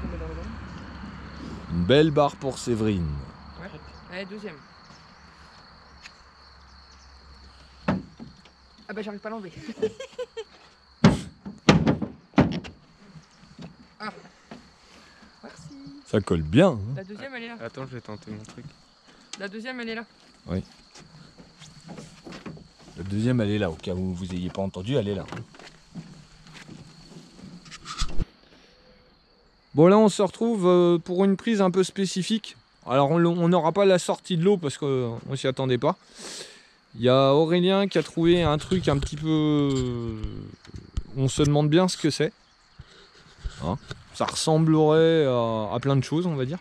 tomber dans le bain. Une belle barre pour Séverine. Ouais. Allez, deuxième. Ah bah j'arrive pas à l'enlever. Ah. Merci. Ça colle bien. Hein. La deuxième elle est là. Attends, je vais tenter mon truc. La deuxième elle est là. Oui. La deuxième, elle est là. Au cas où vous n'ayez pas entendu, elle est là. Bon, là, on se retrouve pour une prise un peu spécifique. Alors, on n'aura pas la sortie de l'eau parce qu'on ne s'y attendait pas. Il y a Aurélien qui a trouvé un truc un petit peu... On se demande bien ce que c'est. Hein, ça ressemblerait à plein de choses, on va dire.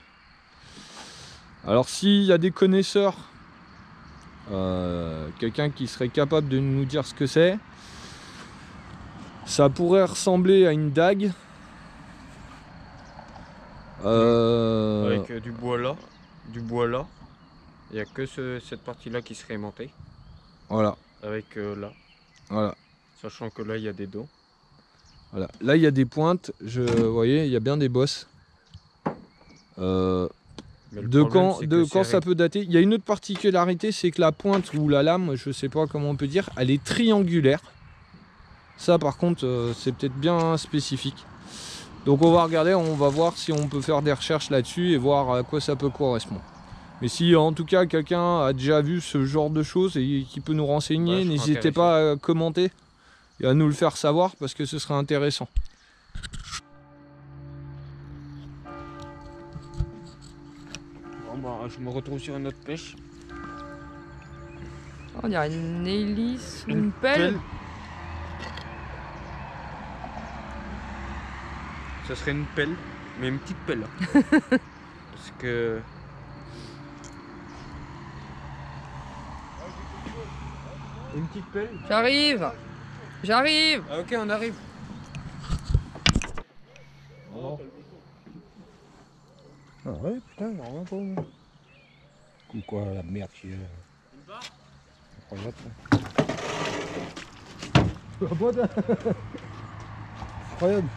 Alors, s'il y a des connaisseurs, quelqu'un qui serait capable de nous dire ce que c'est, ça pourrait ressembler à une dague. Avec du bois là. Il n'y a que cette partie-là qui serait aimantée. Voilà. Avec là. Voilà. Sachant que là, il y a des dents. Voilà. Là, il y a des pointes. Vous voyez, il y a bien des bosses. De quand ça peut dater. Il y a une autre particularité, c'est que la pointe ou la lame, je sais pas comment on peut dire, elle est triangulaire. Ça, par contre, c'est peut-être bien spécifique. Donc on va regarder, on va voir si on peut faire des recherches là-dessus et voir à quoi ça peut correspondre. Mais si en tout cas quelqu'un a déjà vu ce genre de choses et qui peut nous renseigner, n'hésitez pas à commenter et à nous le faire savoir parce que ce serait intéressant. Bon bah, je me retrouve sur une autre pêche. Oh, on dirait une hélice, une pelle. Ça serait une pelle, mais une petite pelle. Parce que... Une petite pelle. J'arrive. J'arrive. Ah, ok, on arrive. Oh. Ah ouais, putain, j'en reviens pas. Comme quoi, la merde qui est... Incroyable, ça. Incroyable.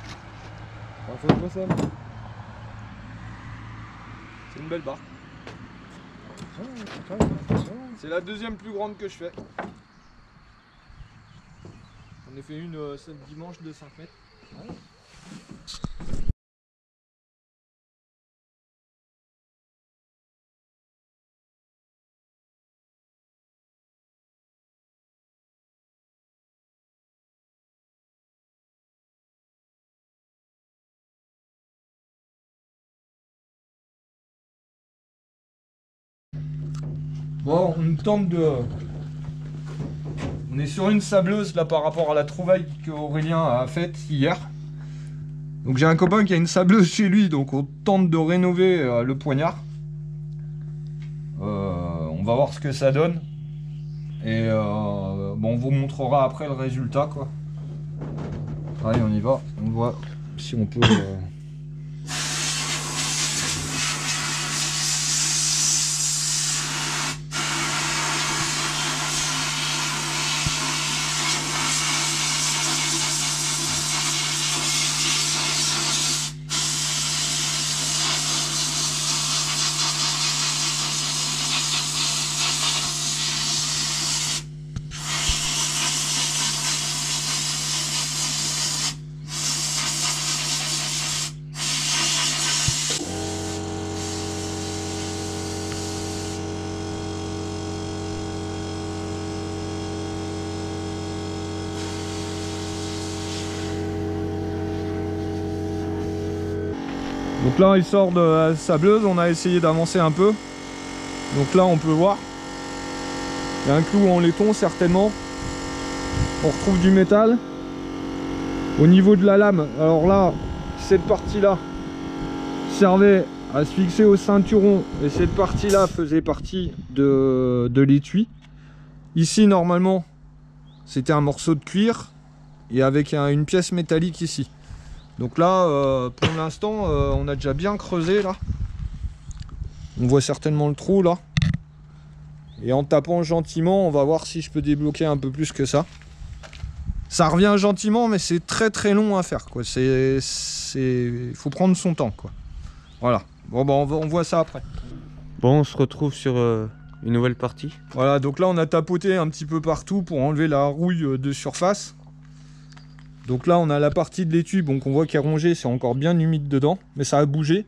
C'est une belle barre. C'est la deuxième plus grande que je fais. On a fait une ce dimanche de 5 mètres. Ouais. Bon, on tente de... On est sur une sableuse là par rapport à la trouvaille qu'Aurélien a faite hier. Donc j'ai un copain qui a une sableuse chez lui, donc on tente de rénover le poignard. On va voir ce que ça donne. Et bon, on vous montrera après le résultat quoi. Allez, on y va. On voit si on peut... Donc là il sort de la sableuse, on a essayé d'avancer un peu. Donc là on peut voir. Il y a un clou en laiton certainement. On retrouve du métal. Au niveau de la lame, alors là, cette partie-là servait à se fixer au ceinturon. Et cette partie-là faisait partie de l'étui. Ici normalement, c'était un morceau de cuir. Et avec une pièce métallique ici. Donc là, pour l'instant, on a déjà bien creusé là. On voit certainement le trou là. Et en tapant gentiment, on va voir si je peux débloquer un peu plus que ça. Ça revient gentiment, mais c'est très très long à faire quoi. Faut prendre son temps quoi. Voilà. Bon bah on voit ça après. Bon, on se retrouve sur une nouvelle partie. Voilà, donc là on a tapoté un petit peu partout pour enlever la rouille de surface. Donc là on a la partie de l'étui, bon qu'on voit qui est rongée, c'est encore bien humide dedans, mais ça a bougé.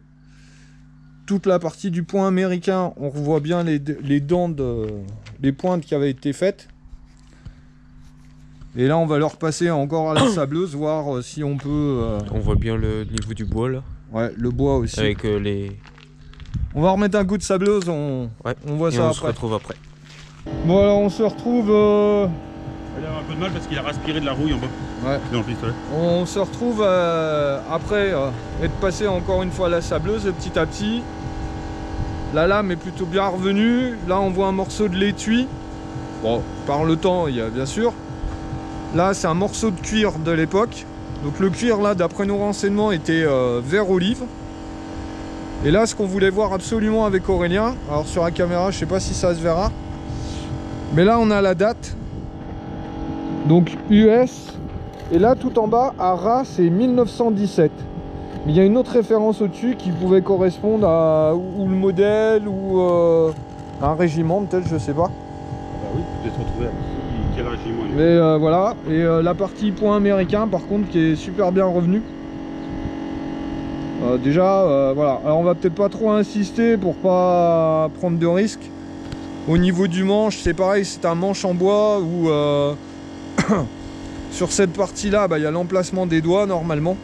Toute la partie du point américain, on revoit bien les dents, les pointes qui avaient été faites. Et là on va leur passer encore à la sableuse, voir si on peut... On voit bien le niveau du bois là. Ouais, le bois aussi. Avec les... On va remettre un coup de sableuse, on voit et ça on après. se retrouve après. Bon alors on se retrouve... Il a un peu de mal parce qu'il a respiré de la rouille en bas. Ouais. Dans le pistolet. On se retrouve après être passé encore une fois à la sableuse petit à petit. La lame est plutôt bien revenue. Là on voit un morceau de l'étui. Bon, par le temps, il y a bien sûr. Là c'est un morceau de cuir de l'époque. Donc le cuir là, d'après nos renseignements, était vert olive. Et là ce qu'on voulait voir absolument avec Aurélien, alors sur la caméra je sais pas si ça se verra, mais là on a la date. Donc US, et là tout en bas, ARA, c'est 1917. Mais il y a une autre référence au-dessus qui pouvait correspondre à ou le modèle ou un régiment, peut-être, je sais pas. Bah oui, peut-être retrouvé à quel régiment il est. Mais voilà, et la partie point américain par contre qui est super bien revenue. Déjà, voilà, alors on va peut-être pas trop insister pour pas prendre de risques. Au niveau du manche, c'est pareil, c'est un manche en bois où... sur cette partie là il y a l'emplacement des doigts normalement,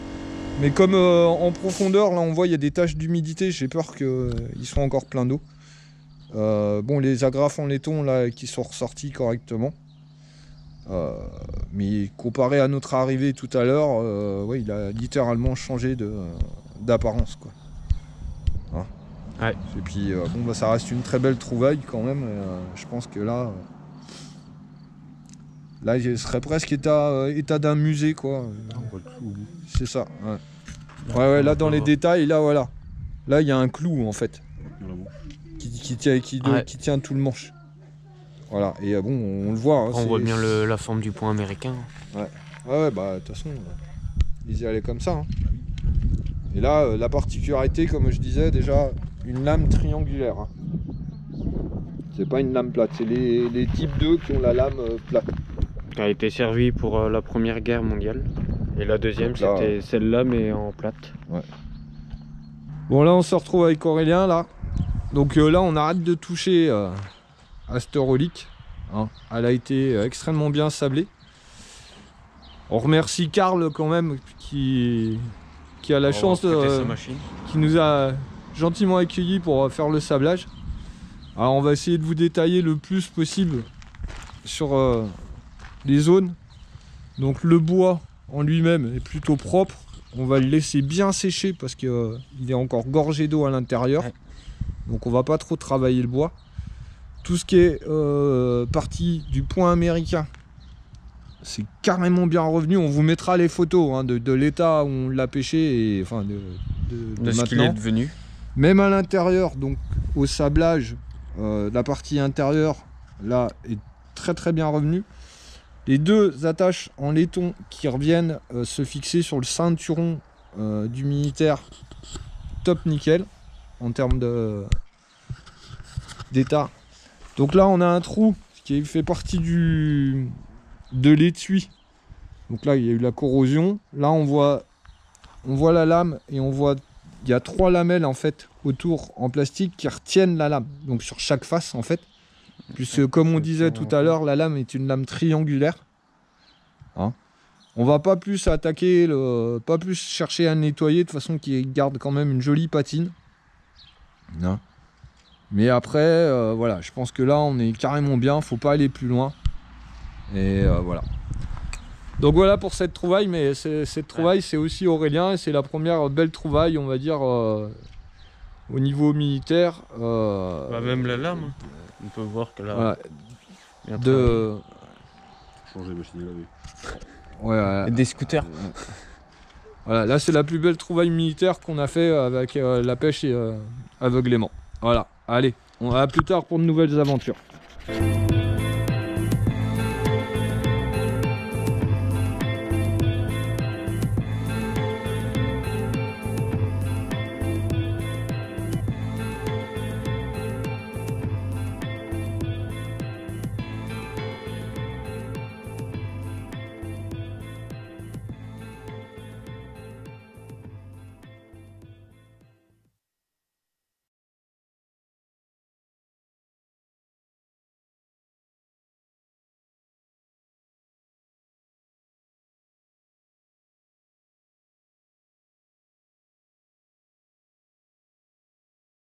mais comme en profondeur là on voit il y a des taches d'humidité, j'ai peur qu'ils soient encore pleins d'eau. Bon, les agrafes en laiton là qui sont ressortis correctement, mais comparé à notre arrivée tout à l'heure, ouais, il a littéralement changé d'apparence quoi. Hein. Ouais. Et puis bon, ça reste une très belle trouvaille quand même, je pense que là là, il serait presque état d'un musée, quoi. C'est ça, ouais. Ouais, là, dans les détails, là, voilà. Là, il y a un clou, en fait, qui tient tout le manche. Voilà, et bon, on le voit. Hein, on voit bien la forme du point américain. Ouais, bah, de toute façon, ils y allaient comme ça. Hein. Et là, la particularité, comme je disais, déjà, une lame triangulaire. Hein. C'est pas une lame plate, c'est les types 2 qui ont la lame plate. Qui a été servi pour la Première Guerre mondiale. Et la deuxième, c'était celle-là, mais en plate. Ouais. Bon, là, on se retrouve avec Aurélien, là. Donc là, on arrête de toucher à cette relique. Hein. Elle a été extrêmement bien sablée. On remercie Karl, quand même, qui a la chance, qui nous a gentiment accueillis pour faire le sablage. Alors, on va essayer de vous détailler le plus possible sur... les zones. Donc le bois en lui-même est plutôt propre. On va le laisser bien sécher parce qu'il est encore gorgé d'eau à l'intérieur. Ouais. Donc on va pas trop travailler le bois. Tout ce qui est partie du point américain, c'est carrément bien revenu. On vous mettra les photos hein, de l'état où on l'a pêché et enfin de ce qu'il est devenu. Même à l'intérieur, donc au sablage, la partie intérieure là est très très bien revenue. Les deux attaches en laiton qui reviennent se fixer sur le ceinturon du militaire, top nickel en termes d'état. Donc là on a un trou qui fait partie de l'étui. Donc là il y a eu la corrosion. Là on voit la lame et on voit il y a 3 lamelles en fait autour en plastique qui retiennent la lame. Donc sur chaque face en fait. Puisque comme on disait tout à l'heure, la lame est une lame triangulaire. Hein, on va pas plus attaquer, pas plus chercher à nettoyer, de façon qui garde quand même une jolie patine. Hein. Mais après, voilà, je pense que là on est carrément bien, faut pas aller plus loin. Et voilà. Donc voilà pour cette trouvaille, mais cette trouvaille c'est aussi Aurélien, et c'est la première belle trouvaille, on va dire, au niveau militaire. Bah même la lame. On peut voir que là... Voilà. Changer de machine à laver. Ouais, des scooters. Voilà, là c'est la plus belle trouvaille militaire qu'on a fait avec la pêche et aveuglément. Voilà, allez, on va plus tard pour de nouvelles aventures.